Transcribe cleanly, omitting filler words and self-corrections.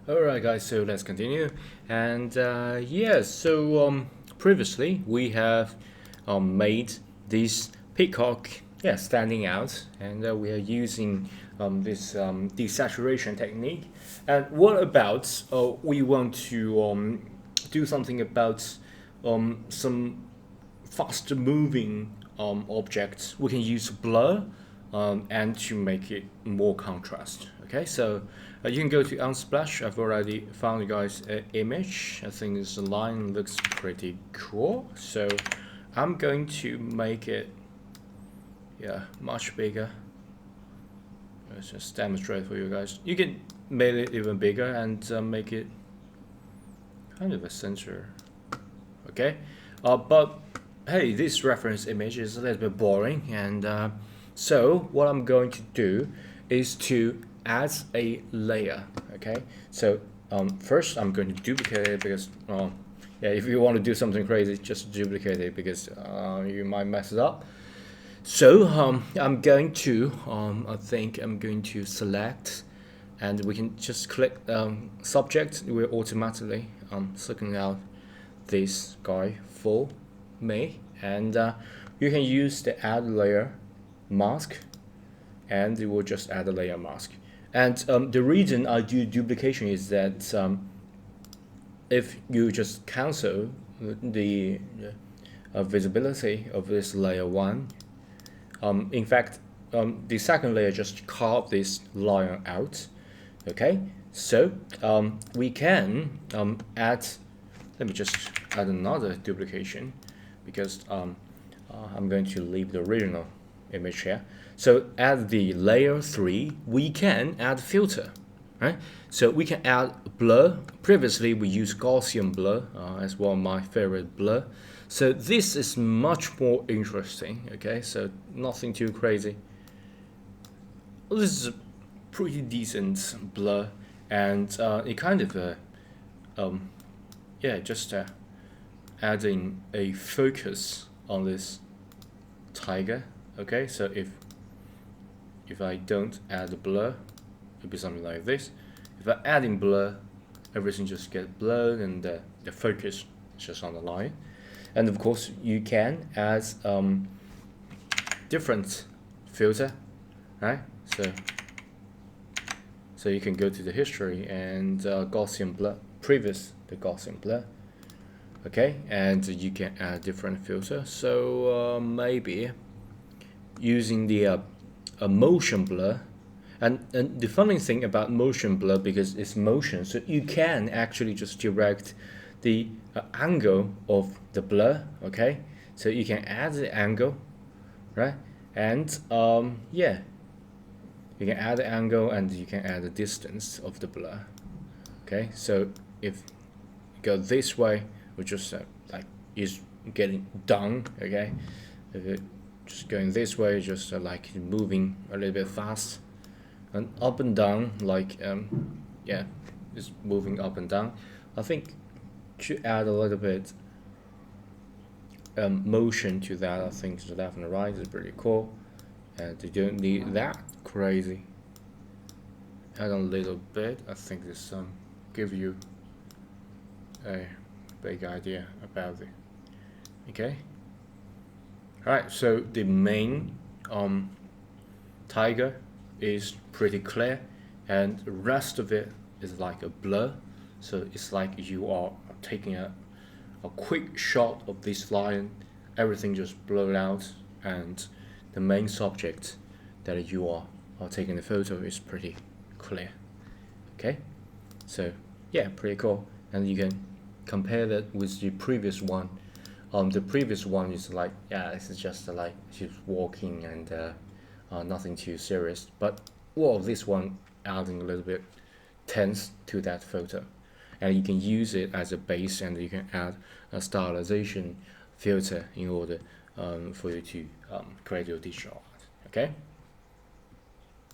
Alright guys, so let's continue. And previously we have made this peacock standing out, and we are using this desaturation technique. And what about we want to do something about some faster moving objects? We can use blur and to make it more contrast. Okay, so you can go to Unsplash. I've already found you guys an image. I think this line looks pretty cool. So I'm going to make it, much bigger. Let's just demonstrate for you guys. You can make it even bigger and make it kind of a center. Okay, but hey, this reference image is a little bit boring, and so what I'm going to do is to add a layer. Okay, so first I'm going to duplicate it because if you want to do something crazy, just duplicate it because you might mess it up. So I'm going to I think I'm going to select, and we can just click subject. We're automatically sucking out this guy for me, and you can use the add layer mask, and it will just add a layer mask. And the reason I do duplication is that if you just cancel the visibility of this layer 1, in fact the second layer just carve this line out. Okay, so we can add, let me just add another duplication because I'm going to leave the original image here. So at the layer 3 we can add filter, right? So we can add blur. Previously we used Gaussian blur as one of my favorite blur. So this is much more interesting. Okay, so nothing too crazy. This is a pretty decent blur, and it kind of just adding a focus on this tiger. Okay, so if I don't add a blur, it'll be something like this. If I add in blur, everything just gets blurred, and the focus is just on the line. And of course you can add different filter, right? So you can go to the history and Gaussian blur, the Gaussian blur. Okay, and you can add different filter. So maybe using the motion blur, and the funny thing about motion blur, because it's motion, so you can actually just direct the angle of the blur. Okay, so you can add the angle, right? And you can add the angle, and you can add the distance of the blur. Okay, so if you go this way, we're just like is getting done. Okay, if it just going this way, just like moving a little bit fast, and up and down, like it's moving up and down. I think to add a little bit motion to that, I think the left and the right is pretty cool, and you don't need that crazy. Add a little bit. I think this give you a big idea about it. Okay. Alright, so the main tiger is pretty clear, and the rest of it is like a blur. So it's like you are taking a quick shot of this lion, everything just blurred out, and the main subject that you are taking the photo is pretty clear. Okay, so yeah, pretty cool. And you can compare that with the previous one. The previous one is like, this is just like she's walking and nothing too serious. But this one adding a little bit tense to that photo, and you can use it as a base, and you can add a stylization filter in order for you to create your digital art. Okay.